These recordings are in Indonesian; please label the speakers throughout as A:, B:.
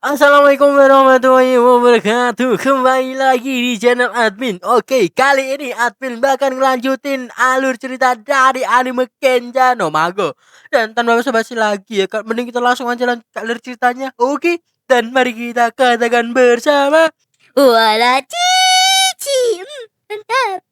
A: Assalamualaikum warahmatullahi wabarakatuh. Kembali lagi di channel admin. Oke, kali ini admin bakal ngelanjutin alur cerita dari anime Kenja no Mago. Dan tanpa basa-basi lagi ya Kak, mending kita langsung aja lanjut ke alur ceritanya. Oke, dan mari kita katakan bersama.
B: Wala cici. Mantap.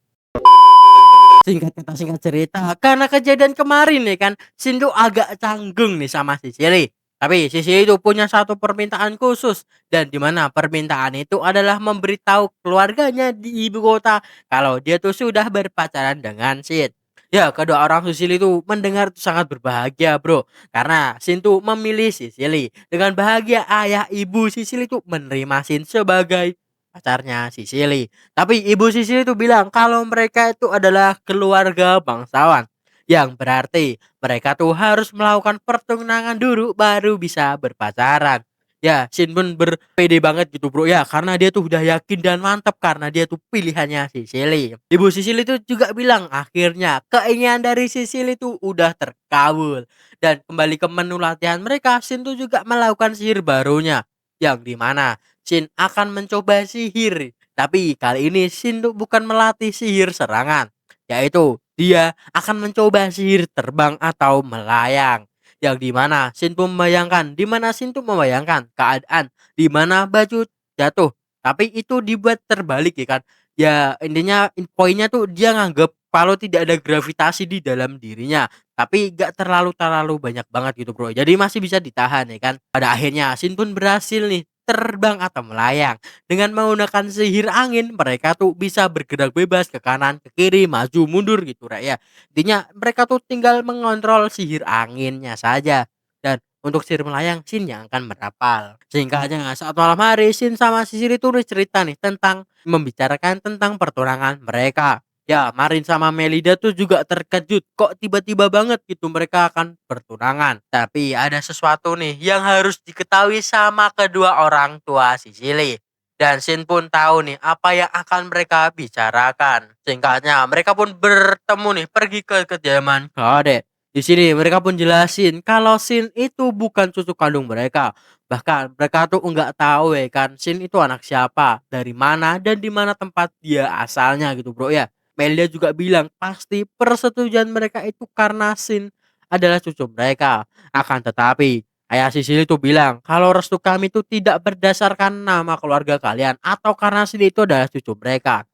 A: Singkat cerita, karena kejadian kemarin nih kan, Shindu agak canggung nih sama Sisili. Tapi Sisili itu punya satu permintaan khusus, dan di mana permintaan itu adalah memberitahu keluarganya di ibu kota kalau dia tuh sudah berpacaran dengan Shin. Ya, kedua orang Sisili itu mendengar tuh sangat berbahagia, bro. Karena Shin tuh memilih Sisili. Dengan bahagia ayah ibu Sisili tuh menerima Shin sebagai pacarnya Sisili. Tapi ibu Sisili itu bilang kalau mereka itu adalah keluarga bangsawan. Yang berarti mereka tuh harus melakukan pertunangan dulu baru bisa berpacaran. Ya, Shin pun berpede banget gitu bro ya, karena dia tuh udah yakin dan mantap karena dia tuh pilihannya Sisili. Ibu Sisili tuh juga bilang akhirnya keinginan dari Sisili tuh udah terkabul. Dan kembali ke menu latihan mereka, Shin tuh juga melakukan sihir barunya. Yang dimana Shin akan mencoba sihir. Tapi kali ini Shin tuh bukan melatih sihir serangan, yaitu dia akan mencoba sihir terbang atau melayang. Yang dimana Shin pun membayangkan, dimana Shin tuh membayangkan keadaan dimana baju jatuh, tapi itu dibuat terbalik ya kan. Ya intinya poinnya tuh dia nganggep kalau tidak ada gravitasi di dalam dirinya, tapi gak terlalu banyak banget gitu bro. Jadi masih bisa ditahan ya kan. Pada akhirnya Shin pun berhasil nih terbang atau melayang. Dengan menggunakan sihir angin, mereka tuh bisa bergerak bebas ke kanan, ke kiri, maju, mundur gitu, Rek ya. Intinya mereka tuh tinggal mengontrol sihir anginnya saja. Dan untuk sihir melayang, Shin yang akan merapal. Singkatnya saat malam hari, Shin sama Sisir itu cerita nih tentang membicarakan tentang pertunangan mereka. Ya, Marin sama Melida tuh juga terkejut kok tiba-tiba banget gitu mereka akan bertunangan. Tapi ada sesuatu nih yang harus diketahui sama kedua orang tua Sisili. Dan Shin pun tahu nih apa yang akan mereka bicarakan. Singkatnya, mereka pun bertemu nih pergi ke kediaman Kade. Di sini mereka pun jelasin kalau Shin itu bukan cucu kandung mereka. Bahkan mereka tuh nggak tahu ya kan Shin itu anak siapa, dari mana dan di mana tempat dia asalnya gitu bro ya. Melia juga bilang pasti persetujuan mereka itu karena Shin adalah cucu mereka. Akan tetapi ayah Sisil itu bilang kalau restu kami itu tidak berdasarkan nama keluarga kalian atau karena Shin itu adalah cucu mereka.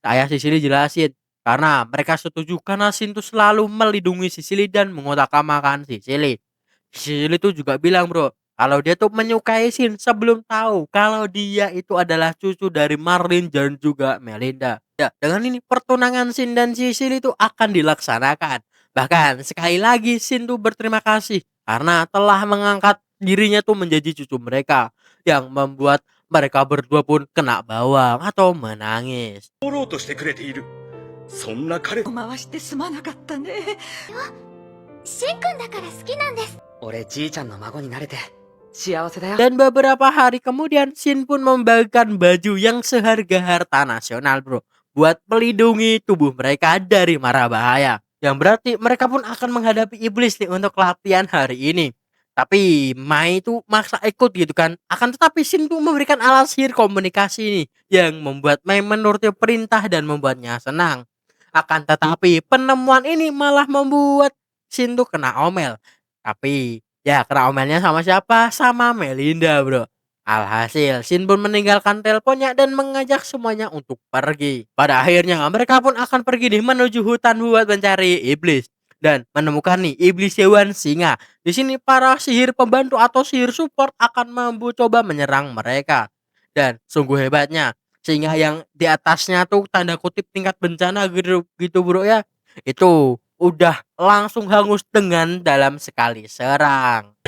A: Ayah Sisili jelasin karena mereka setuju karena Shin tuh selalu melindungi Sisili dan mengutamakan Sisili. Sisili tuh juga bilang bro kalau dia tuh menyukai Shin sebelum tahu kalau dia itu adalah cucu dari Marlin dan juga Melinda. Ya, dengan ini pertunangan Shin dan Sisili itu akan dilaksanakan. Bahkan sekali lagi Shin tuh berterima kasih karena telah mengangkat dirinya tuh menjadi cucu mereka yang membuat mereka berdua pun kena bawang atau menangis.
C: 守ろうとしてくれている。そんな彼
D: 回してすまなかったね。
B: しんくんだから好きなんです。
D: 俺じいちゃんの孫になれて幸せだよ。
A: Dan beberapa hari kemudian Shin pun membagikan baju yang seharga harta nasional bro, buat melindungi tubuh mereka dari mara bahaya. Yang berarti mereka pun akan menghadapi iblis nih untuk latihan hari ini. Tapi Mai itu maksa ikut gitu kan. Akan tetapi Shin tuh memberikan alat sihir komunikasi nih yang membuat Mai menuruti perintah dan membuatnya senang. Akan tetapi penemuan ini malah membuat Shin tuh kena omel. Tapi ya kena omelnya sama siapa? Sama Melinda bro. Alhasil Shin pun meninggalkan teleponnya dan mengajak semuanya untuk pergi. Pada akhirnya mereka pun akan pergi nih menuju hutan buat mencari iblis dan menemukan nih iblis hewan singa. Di sini para sihir pembantu atau sihir support akan coba menyerang mereka. Dan sungguh hebatnya singa yang di atasnya tuh tanda kutip tingkat bencana gitu bro ya. Itu udah langsung hangus dengan dalam sekali serang.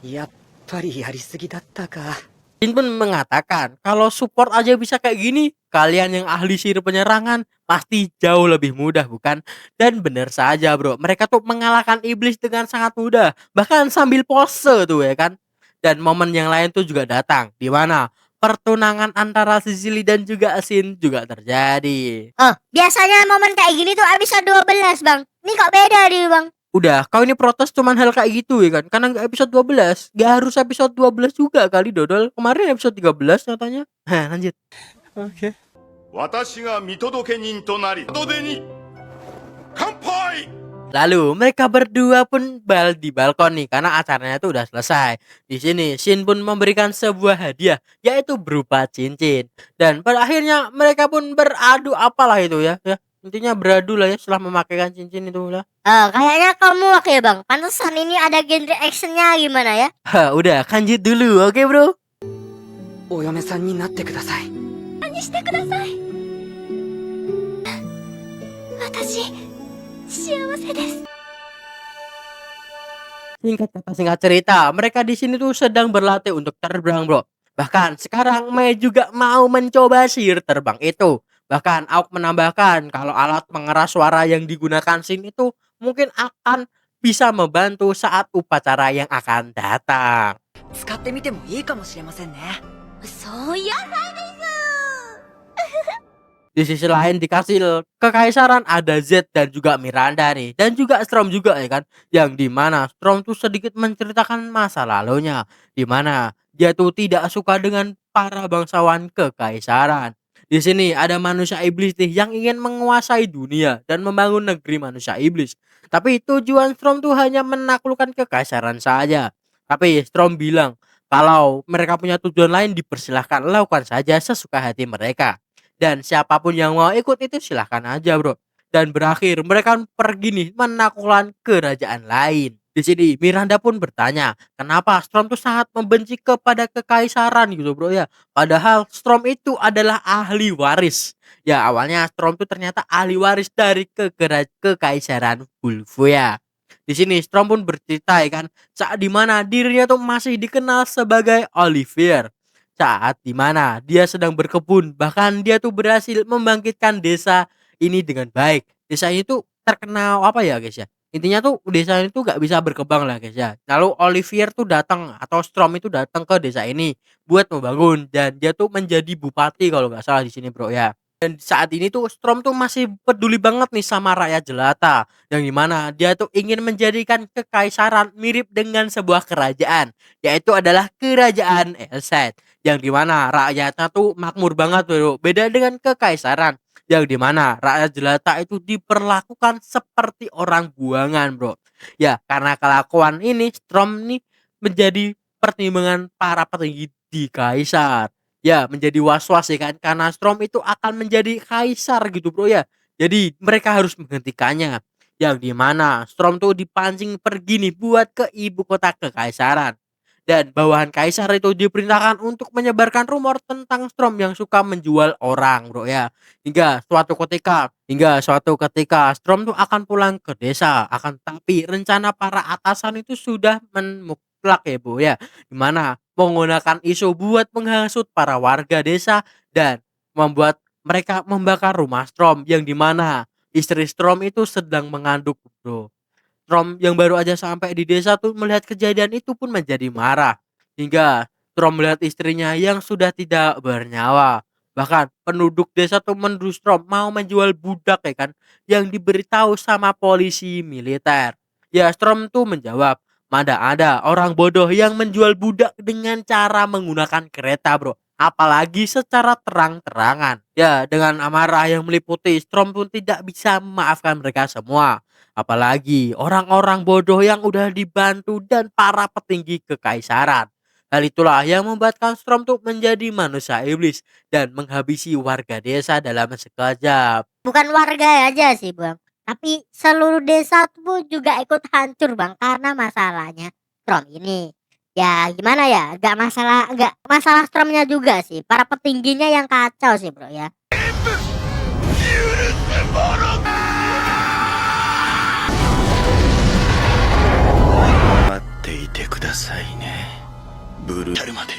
D: やっぱりやりすぎだったか。
A: Jin pun mengatakan kalau support aja bisa kayak gini, kalian yang ahli sihir penyerangan pasti jauh lebih mudah bukan? Dan bener saja bro, mereka tuh mengalahkan iblis dengan sangat mudah, bahkan sambil pose tuh ya kan. Dan momen yang lain tuh juga datang, di mana pertunangan antara Sicily dan juga Shin juga terjadi.
B: Oh, biasanya momen kayak gini tuh episode 12, Bang. Ini kok beda nih, Bang?
A: Udah, kau ini protes cuman hal kayak gitu ya kan? Karena nggak episode 12, nggak harus episode 12 juga kali dodol. Kemarin episode 13 nyatanya. Hah, lanjut.
C: 私が見届け人となり、門出に、乾杯
A: Lalu mereka berdua pun di balkon nih karena acaranya tuh udah selesai. Di sini Shin pun memberikan sebuah hadiah yaitu berupa cincin. Dan pada akhirnya mereka pun beradu apalah itu ya. Intinya beradu lah ya setelah memakaikan cincin itu lah.
B: Kayaknya kamu oke, Bang. Pantesan ini ada genre actionnya gimana ya?
A: Udah kanjut dulu, oke bro?
D: お嫁さんになってください。
B: 何してください。私、幸せです。
A: Singkat kata singkat cerita, mereka di sini tuh sedang berlatih untuk terbang, bro. Bahkan sekarang Mei juga mau mencoba sihir terbang itu. Bahkan Auk menambahkan kalau alat pengeras suara yang digunakan Shin itu mungkin akan bisa membantu saat upacara yang akan datang.
D: 使ってみてもいいかもしれませんね。
B: そういや、
A: Di sisi lain dikasih kekaisaran ada Z dan juga Miranda nih. Dan juga Storm juga ya kan. Yang dimana Storm tuh sedikit menceritakan masa lalunya. Dimana dia tuh tidak suka dengan para bangsawan kekaisaran. Di sini ada manusia iblis nih yang ingin menguasai dunia dan membangun negeri manusia iblis. Tapi tujuan Storm tuh hanya menaklukkan kekaisaran saja. Tapi Storm bilang kalau mereka punya tujuan lain dipersilahkan lakukan saja sesuka hati mereka. Dan siapapun yang mau ikut itu silahkan aja bro. Dan berakhir mereka pergi nih menaklukkan kerajaan lain. Di sini Miranda pun bertanya kenapa Storm tuh sangat membenci kepada kekaisaran gitu bro ya. Padahal Storm itu adalah ahli waris. Ya awalnya Storm tuh ternyata ahli waris dari kekaisaran Volvoya. Di sini Storm pun bercerita ya kan saat dimana dirinya tuh masih dikenal sebagai Olivier. Saat dimana dia sedang berkebun, bahkan dia tuh berhasil membangkitkan desa ini dengan baik. Desa itu terkenal apa ya guys ya? Intinya tuh desa itu gak bisa berkembang lah guys ya. Lalu Olivier tuh datang atau Storm itu datang ke desa ini buat membangun dan dia tuh menjadi bupati kalau nggak salah di sini bro ya. Dan saat ini tuh Storm tuh masih peduli banget nih sama rakyat jelata. Yang dimana dia tuh ingin menjadikan kekaisaran mirip dengan sebuah kerajaan. Yaitu adalah kerajaan Elset. Yang dimana rakyatnya tuh makmur banget bro. Beda dengan kekaisaran. Yang dimana rakyat jelata itu diperlakukan seperti orang buangan bro. Ya karena kelakuan ini Storm nih menjadi pertimbangan para petinggi di kaisar. Ya menjadi was-was ya kan karena Storm itu akan menjadi kaisar gitu bro ya. Jadi mereka harus menghentikannya. Yang dimana Storm tuh dipancing pergi nih buat ke ibu kota kekaisaran. Dan bawahan kaisar itu diperintahkan untuk menyebarkan rumor tentang Storm yang suka menjual orang bro ya. Hingga suatu ketika Storm tuh akan pulang ke desa. Akan tapi rencana para atasan itu sudah memuklak ya bro ya. Dimana menggunakan isu buat menghasut para warga desa dan membuat mereka membakar rumah Storm yang dimana istri Storm itu sedang mengandung bro. Storm yang baru aja sampai di desa tuh melihat kejadian itu pun menjadi marah hingga Storm melihat istrinya yang sudah tidak bernyawa. Bahkan penduduk desa tuh menuduh Storm mau menjual budak ya kan yang diberitahu sama polisi militer. Ya Storm tuh menjawab mana ada orang bodoh yang menjual budak dengan cara menggunakan kereta bro. Apalagi secara terang-terangan. Ya dengan amarah yang meliputi Storm pun tidak bisa memaafkan mereka semua. Apalagi orang-orang bodoh yang udah dibantu dan para petinggi kekaisaran. Hal itulah yang membuatkan Storm tuh menjadi manusia iblis dan menghabisi warga desa dalam sekejap.
B: Bukan warga aja sih, Bang. Tapi seluruh desa tuh juga ikut hancur bang karena masalahnya Storm ini. Ya gimana ya, gak masalah Stormnya juga sih. Para petingginya yang kacau sih bro ya.
C: 待っていてくださいね。ブルータルまで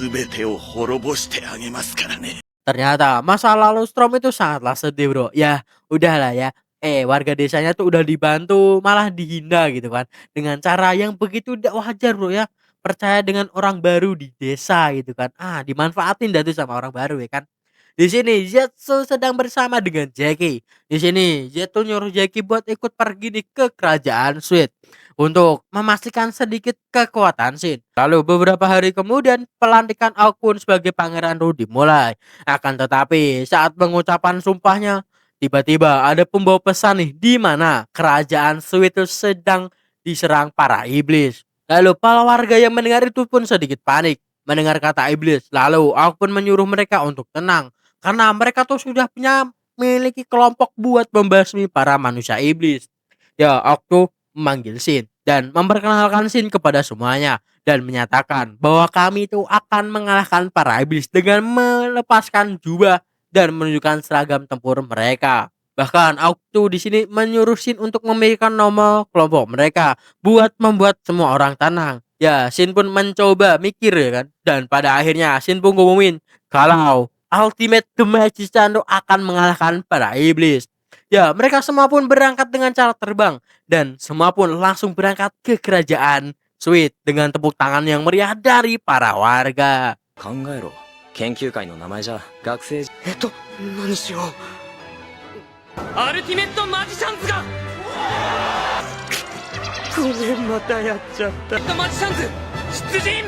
C: 全てを滅ぼしてあげますからね。
A: Ternyata masa lalu Storm itu sangatlah sedih bro. Ya udahlah ya. Warga desanya tuh udah dibantu malah dihina gitu kan. Dengan cara yang begitu tidak wajar bro ya. percaya dengan orang baru di desa gitu kan. Dimanfaatin dah tuh sama orang baru ya kan. Di sini Zetsu sedang bersama dengan Jackie. Di sini Zetsu nyuruh Jackie buat ikut pergi nih ke kerajaan Sweet untuk memastikan sedikit kekuatan Shin. Lalu beberapa hari kemudian pelantikan Aok pun sebagai pangeran Ru dimulai. Akan tetapi saat pengucapan sumpahnya tiba-tiba ada pembawa pesan nih di mana kerajaan Sweet itu sedang diserang para iblis. Lalu para warga yang mendengar itu pun sedikit panik mendengar kata iblis. Lalu Aok pun menyuruh mereka untuk tenang karena mereka tuh sudah punya memiliki kelompok buat membasmi para manusia iblis. Ya, Aok tuh memanggil Shin dan memperkenalkan Shin kepada semuanya dan menyatakan bahwa kami itu akan mengalahkan para iblis dengan melepaskan jubah dan menunjukkan seragam tempur mereka. Bahkan Aok tuh di sini menyuruh Shin untuk memilihkan nomor kelompok mereka buat membuat semua orang tenang. Ya, Shin pun mencoba mikir ya kan. Dan pada akhirnya Shin pun ngumumin kalau Ultimate The Magician akan mengalahkan para iblis. Ya, mereka semua pun berangkat dengan cara terbang dan semua pun langsung berangkat ke kerajaan Sweet dengan tepuk tangan yang meriah dari para warga.
C: 考えろ。研究会の名前じゃ学生
D: 何しよう。アルティメットマジシャンズが
C: ごめん、またやっちゃった。
D: マジシャンズ出陣。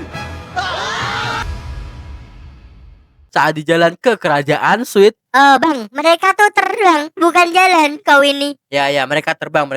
A: Saat di jalan ke kerajaan Sweet.
B: Bang, mereka tuh terbang, bukan jalan kau ini.
A: Ya, mereka terbang.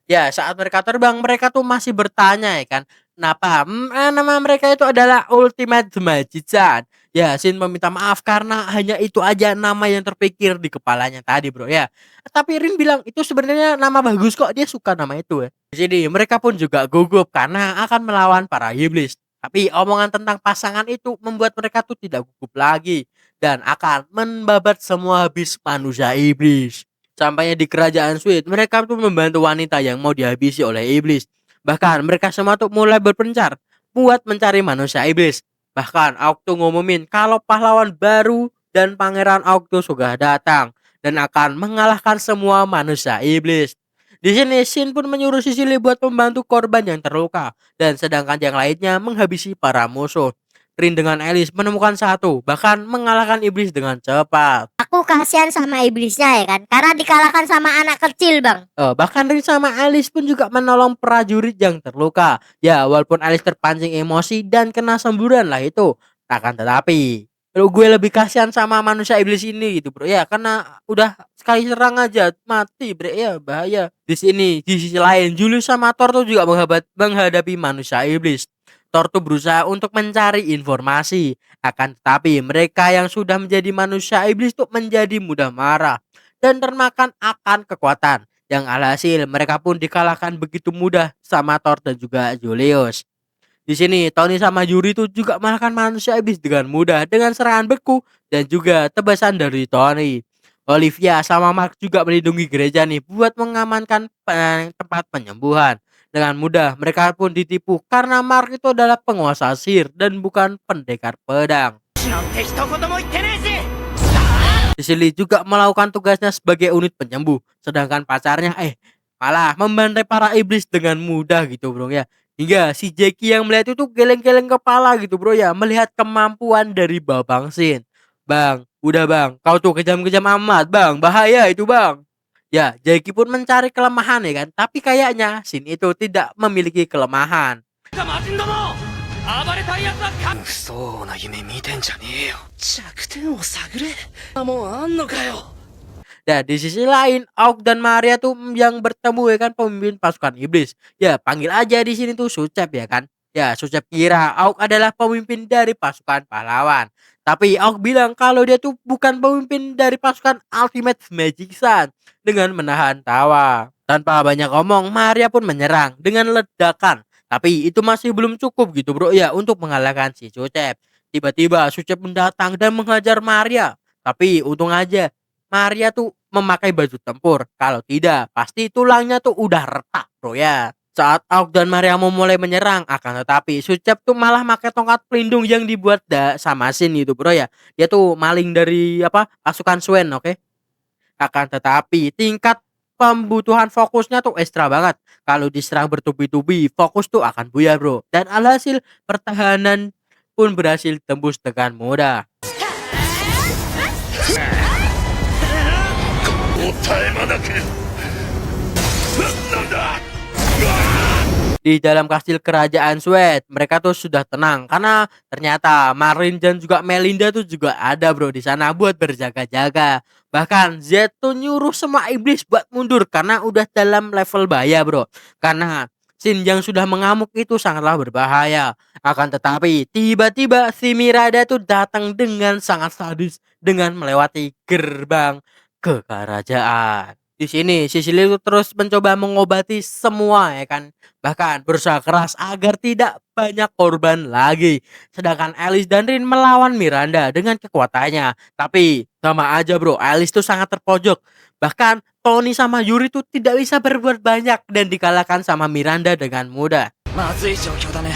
A: Ya, saat mereka terbang, mereka tuh masih bertanya ya kan. Kenapa? Nama mereka itu adalah Ultimate Magician. Ya, Shin meminta maaf karena hanya itu aja nama yang terpikir di kepalanya tadi, bro ya. Tapi Rin bilang itu sebenarnya nama bagus kok, dia suka nama itu ya. Jadi mereka pun juga gugup karena akan melawan para iblis. Tapi omongan tentang pasangan itu membuat mereka tuh tidak gugup lagi dan akan membabat semua habis manusia iblis. Sampainya di kerajaan Sweet, mereka tuh membantu wanita yang mau dihabisi oleh iblis. Bahkan mereka semua tuh mulai berpencar buat mencari manusia iblis. Bahkan Aok tuh ngumumin kalau pahlawan baru dan pangeran Aok tuh sudah datang dan akan mengalahkan semua manusia iblis. Di sini Shin pun menyuruh Sicily buat membantu korban yang terluka dan sedangkan yang lainnya menghabisi para musuh. Rin dengan Alice menemukan satu, bahkan mengalahkan iblis dengan cepat.
B: Aku kasihan sama iblisnya ya kan, karena dikalahkan sama anak kecil, Bang.
A: Bahkan Rin sama Alice pun juga menolong prajurit yang terluka. Ya, walaupun Alice terpancing emosi dan kena semburan lah itu. Akan tetapi, gue lebih kasihan sama manusia iblis ini gitu, bro. Ya, karena udah sekali serang aja mati, bro. Ya, bahaya. Di sisi lain, Julius sama Thor tuh juga menghadapi manusia iblis. Thor tuh berusaha untuk mencari informasi. Akan tetapi mereka yang sudah menjadi manusia iblis tuh menjadi mudah marah dan termakan akan kekuatan. Yang alhasil mereka pun dikalahkan begitu mudah sama Thor dan juga Julius. Di sini Tony sama Yuri tuh juga mengalahkan manusia iblis dengan mudah dengan serangan beku dan juga tebasan dari Tony. Olivia sama Mark juga melindungi gereja nih buat mengamankan tempat penyembuhan. Dengan mudah mereka pun ditipu karena Mark itu adalah penguasa sihir dan bukan pendekar pedang. Sicily juga melakukan tugasnya sebagai unit penyembuh, sedangkan pacarnya malah membantai para iblis dengan mudah gitu, bro ya. Hingga si Jackie yang melihat itu geleng-geleng kepala gitu, bro ya, melihat kemampuan dari Babang Shin. Bang, udah bang, kau tuh kejam-kejam amat, bang, bahaya itu, bang. Ya, Jackie pun mencari kelemahan ya kan, tapi kayaknya Shin itu tidak memiliki kelemahan.
C: 不相な夢見てんじゃねえよ。弱点を探れ。もうあんのかよ。
A: Dan di sisi lain, Aok dan Maria tuh yang bertemu ya kan pemimpin pasukan iblis. Ya, panggil aja di sini tuh Sucep ya kan. Ya, Sucep kira Aok adalah pemimpin dari pasukan pahlawan. Tapi Aok bilang kalau dia tuh bukan pemimpin dari pasukan Ultimate Magician dengan menahan tawa. Tanpa banyak ngomong, Maria pun menyerang dengan ledakan. Tapi itu masih belum cukup gitu, bro ya, untuk mengalahkan si Sucep. Tiba-tiba Sucep mendatang dan menghajar Maria. Tapi untung aja Maria tuh memakai baju tempur. Kalau tidak, pasti tulangnya tuh udah retak, bro ya. Saat Aok dan Maria mau mulai menyerang, akan tetapi Sucep tuh malah pakai tongkat pelindung yang dibuat sama Shin itu, bro ya. Dia tuh maling dari pasukan Swen, oke? Akan tetapi tingkat pembutuhan fokusnya tuh ekstra banget. Kalau diserang bertubi-tubi, fokus tuh akan buyar, Bro. Dan alhasil pertahanan pun berhasil tembus dengan mudah.
C: お絶え間なくなんだ
A: Di dalam kastil kerajaan Sweat, mereka tuh sudah tenang karena ternyata Marin dan juga Melinda tuh juga ada, Bro, di sana buat berjaga-jaga. Bahkan Z tuh nyuruh semua iblis buat mundur karena udah dalam level bahaya, Bro. Karena Shin yang sudah mengamuk itu sangatlah berbahaya. Akan tetapi tiba-tiba si Miranda tuh datang dengan sangat sadis dengan melewati gerbang ke kerajaan. Di sini Sicily itu terus mencoba mengobati semua, ya kan. Bahkan berusaha keras agar tidak banyak korban lagi. Sedangkan Alice dan Rin melawan Miranda dengan kekuatannya. Tapi sama aja, Bro, Alice tuh sangat terpojok. Bahkan Tony sama Yuri tuh tidak bisa berbuat banyak dan dikalahkan sama Miranda dengan mudah.
D: まずい状況だね。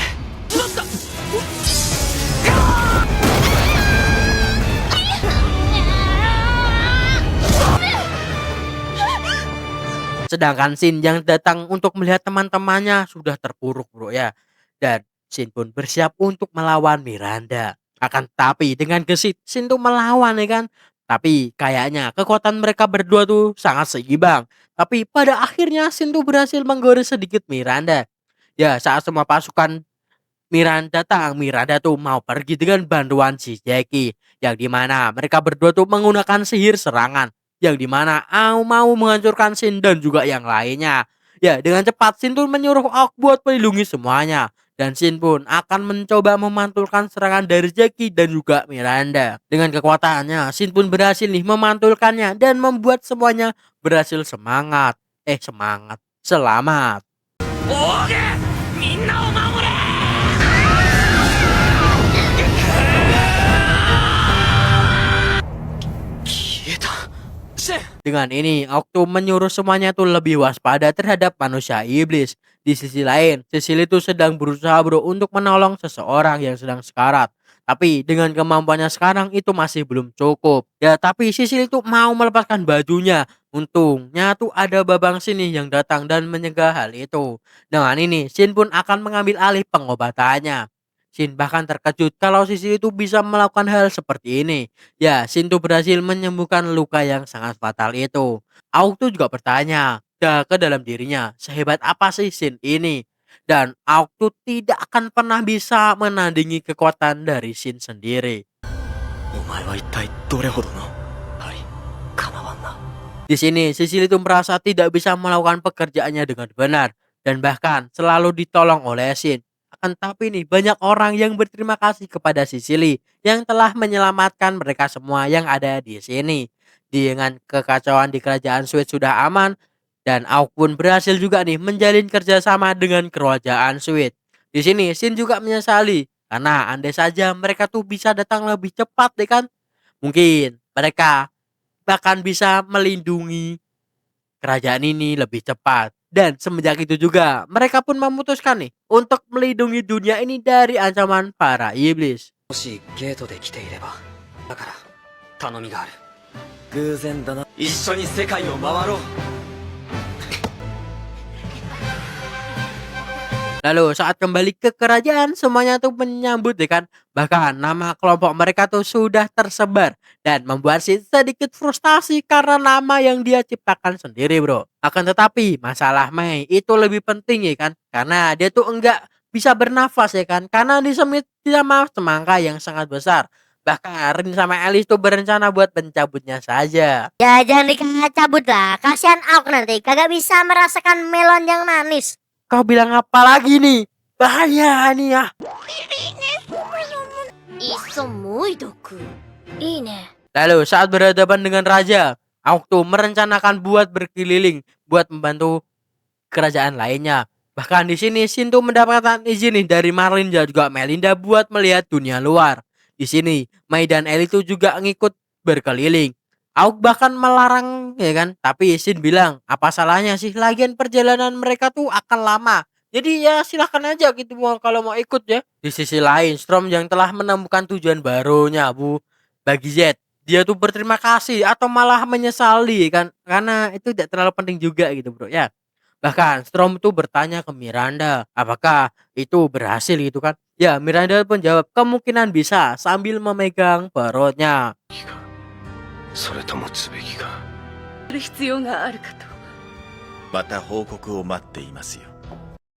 A: Sedangkan Shin yang datang untuk melihat teman-temannya sudah terpuruk, Bro, ya. Dan Shin pun bersiap untuk melawan Miranda. Akan tapi dengan gesit Shin tuh melawan, ya kan. Tapi kayaknya kekuatan mereka berdua tuh sangat seimbang. Tapi pada akhirnya Shin tuh berhasil menggores sedikit Miranda. Ya, saat semua pasukan Miranda datang, Miranda tuh mau pergi dengan bantuan si Jackie. Yang dimana mereka berdua tuh menggunakan sihir serangan. Yang dimana mau menghancurkan Shin dan juga yang lainnya. Ya, dengan cepat Shin tuh menyuruh Aok buat melindungi semuanya. Dan Shin pun akan mencoba memantulkan serangan dari Jackie dan juga Miranda. Dengan kekuatannya, Shin pun berhasil nih memantulkannya dan membuat semuanya berhasil semangat. Selamat.
D: オーゲみんなを守れ。 消えた。シェン。
A: Dengan ini, Okto menyuruh semuanya tuh lebih waspada terhadap manusia iblis. Di sisi lain, Cecily itu sedang berusaha, Bro, untuk menolong seseorang yang sedang sekarat. Tapi dengan kemampuannya sekarang itu masih belum cukup. Ya, tapi Cecily itu mau melepaskan bajunya. Untungnya tuh ada Babang sini yang datang dan menyegah hal itu. Dengan ini, Shin pun akan mengambil alih pengobatannya. Shin bahkan terkejut kalau Cecily itu bisa melakukan hal seperti ini. Ya, Shin tuh berhasil menyembuhkan luka yang sangat fatal itu. Aok tuh juga bertanya ke dalam dirinya, sehebat apa sih Shin ini? Dan Aok tuh tidak akan pernah bisa menandingi kekuatan dari Shin sendiri.
C: お前は一体どれほどのはいかなわんな
A: Di sini, Cecily itu merasa tidak bisa melakukan pekerjaannya dengan benar dan bahkan selalu ditolong oleh Shin. Akan tapi nih, banyak orang yang berterima kasih kepada Cecily yang telah menyelamatkan mereka semua yang ada di sini. Dengan kekacauan di kerajaan Sweet sudah aman dan Aok pun berhasil juga nih menjalin kerjasama dengan kerajaan Sweet. Di sini, Shin juga menyesali karena andai saja mereka tuh bisa datang lebih cepat, deh kan? Mungkin mereka bahkan bisa melindungi kerajaan ini lebih cepat. Dan semenjak itu juga mereka pun memutuskan nih untuk melindungi dunia ini dari ancaman para iblis.
D: もしゲートで来ていれば。だから頼みがある。偶然だな。一緒に世界を回ろう。
A: Lalu saat kembali ke kerajaan semuanya tuh menyambut, ya kan. Bahkan nama kelompok mereka tuh sudah tersebar dan membuat Shin sedikit frustasi karena nama yang dia ciptakan sendiri, Bro. Akan tetapi masalah Mei itu lebih penting, ya kan, karena dia tuh enggak bisa bernafas, ya kan, karena disemit sama semangka yang sangat besar. Bahkan Rin sama Alice tuh berencana buat mencabutnya saja.
B: Ya jangan dicabut lah, kasihan Aok nanti kagak bisa merasakan melon yang manis.
A: Kau bilang apa lagi nih? Bahaya nih ya. Lalu saat berhadapan dengan raja, Aok tuh merencanakan buat berkeliling buat membantu kerajaan lainnya. Bahkan di sini Shin tuh mendapatkan izin nih dari Marlin dan juga Melinda buat melihat dunia luar. Di sini Mei dan Ellie tuh juga ngikut berkeliling. Aok bahkan melarang, ya kan, tapi Shin bilang apa salahnya sih, lagian perjalanan mereka tuh akan lama. Jadi ya silahkan aja gitu kalau mau ikut ya. Di sisi lain, Storm yang telah menemukan tujuan barunya bagi Z dia tuh berterima kasih atau malah menyesali kan, karena itu tidak terlalu penting juga gitu bro ya. Bahkan Storm tuh bertanya ke Miranda, apakah itu berhasil gitu kan. Ya Miranda pun jawab kemungkinan bisa sambil memegang perutnya.
C: それともつべきか。
E: 必要があるかと。
C: また報告を待っていますよ。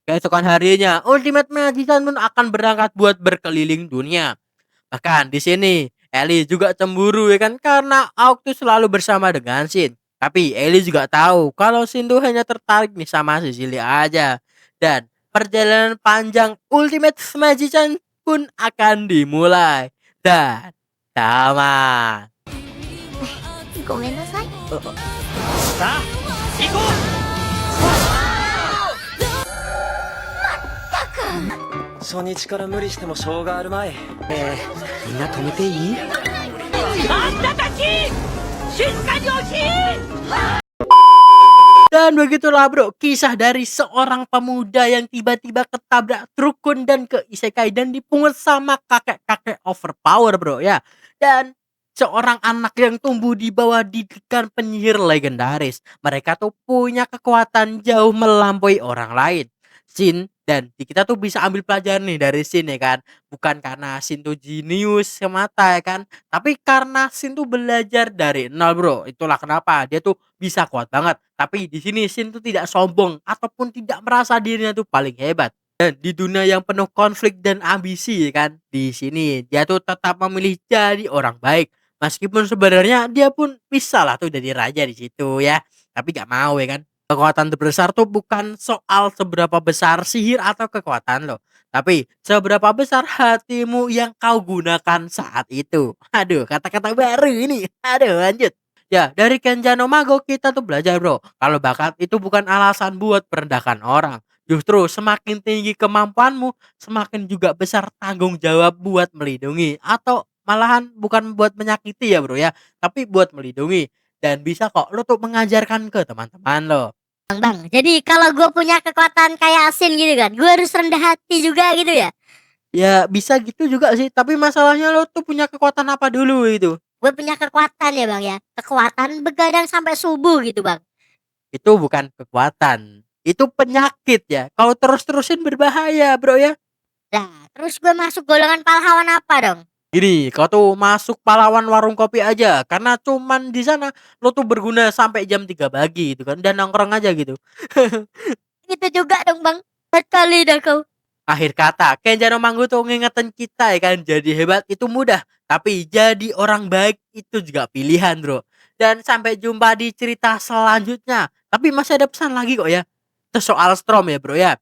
A: Keesokan harinya, Ultimate Magician pun akan berangkat buat berkeliling dunia. Bahkan di sini, Ellie juga cemburu ya kan karena Auk tuh selalu bersama dengan Shin. Tapi Ellie juga tahu kalau Shin tuh hanya tertarik nih sama Cecilia aja. Dan perjalanan panjang Ultimate Magician pun akan dimulai. Dan tamat.
B: ごめんなさい。
D: さあ行こう初日から無理してもしょうがあるまいみんな止めていい
A: Dan begitulah bro, kisah dari seorang pemuda yang tiba-tiba ketabrak trukun dan ke isekai dan dipungut sama kakek-kakek overpower bro ya. Dan seorang anak yang tumbuh di bawah didikan penyihir legendaris. Mereka tuh punya kekuatan jauh melampaui orang lain. Shin dan kita tuh bisa ambil pelajaran nih dari Shin ya kan. Bukan karena Shin tuh jenius semata ya kan, tapi karena Shin tuh belajar dari nol bro. Itulah kenapa dia tuh bisa kuat banget. Tapi di sini Shin tuh tidak sombong ataupun tidak merasa dirinya tuh paling hebat. Dan di dunia yang penuh konflik dan ambisi ya kan, di sini dia tuh tetap memilih jadi orang baik. Meskipun sebenarnya dia pun bisa lah tuh jadi raja di situ ya, tapi gak mau ya kan. Kekuatan terbesar tuh bukan soal seberapa besar sihir atau kekuatan lo, tapi seberapa besar hatimu yang kau gunakan saat itu. Aduh, kata-kata baru ini. Aduh, lanjut. Ya, dari Kenja no Mago kita tuh belajar bro, kalau bakat itu bukan alasan buat merendahkan orang. Justru semakin tinggi kemampuanmu, semakin juga besar tanggung jawab buat melindungi. Atau malahan bukan buat menyakiti ya bro ya, tapi buat melindungi. Dan bisa kok lo tuh mengajarkan ke teman-teman lo.
B: Bang, jadi kalau gue punya kekuatan kayak Shin gitu kan, gue harus rendah hati juga gitu ya.
A: Ya bisa gitu juga sih, tapi masalahnya lo tuh punya kekuatan apa dulu itu?
B: Gue punya kekuatan ya bang ya, kekuatan begadang sampai subuh gitu bang.
A: Itu bukan kekuatan, itu penyakit ya. Kalau terus-terusin berbahaya bro ya.
B: Nah, terus gue masuk golongan pahlawan apa dong?
A: Gini, kau tuh masuk pahlawan warung kopi aja, karena cuman di sana lo tuh berguna sampai jam 3 pagi gitu kan, dan nongkrong aja gitu.
B: Itu juga dong bang, sekali dah kau.
A: Akhir kata, Kenja no Manggu tuh ngingetin kita ya kan, jadi hebat itu mudah, tapi jadi orang baik itu juga pilihan bro. Dan sampai jumpa di cerita selanjutnya. Tapi masih ada pesan lagi kok ya. Itu soal Storm ya bro ya.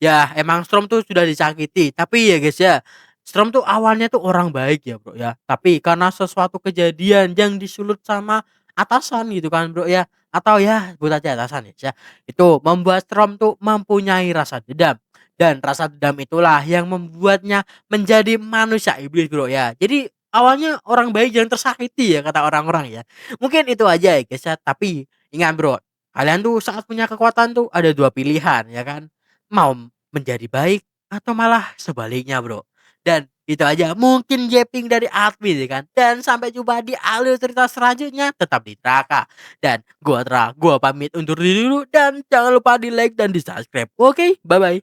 A: Ya emang Storm tuh sudah disakiti, tapi ya guys ya, Storm tuh awalnya tuh orang baik ya bro ya. Tapi karena sesuatu kejadian yang disulut sama atasan gitu kan bro ya, atau ya sebut aja atasan ya, itu membuat Storm tuh mempunyai rasa dendam. Dan rasa dendam itulah yang membuatnya menjadi manusia iblis bro ya. Jadi awalnya orang baik yang tersakiti ya kata orang-orang ya. Mungkin itu aja ya guys ya. Tapi ingat bro, kalian tuh saat punya kekuatan tuh ada dua pilihan ya kan. Mau menjadi baik atau malah sebaliknya bro. Dan itu aja mungkin japing dari admin ya kan. Dan sampai jumpa di alur cerita selanjutnya, tetap di Traka. Dan gua pamit undur diri dulu, dan jangan lupa di like dan di subscribe. Oke, bye bye.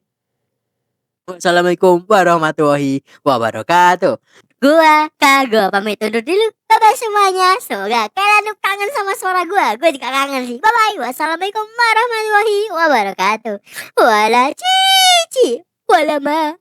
A: Wassalamualaikum warahmatullahi wabarakatuh.
B: Gue pamit undur dulu. Bye-bye semuanya. Semoga kalian tuh kangen sama suara gue. Gue juga kangen sih. Bye-bye. Wassalamualaikum warahmatullahi wabarakatuh. Wala cici. Wala ma.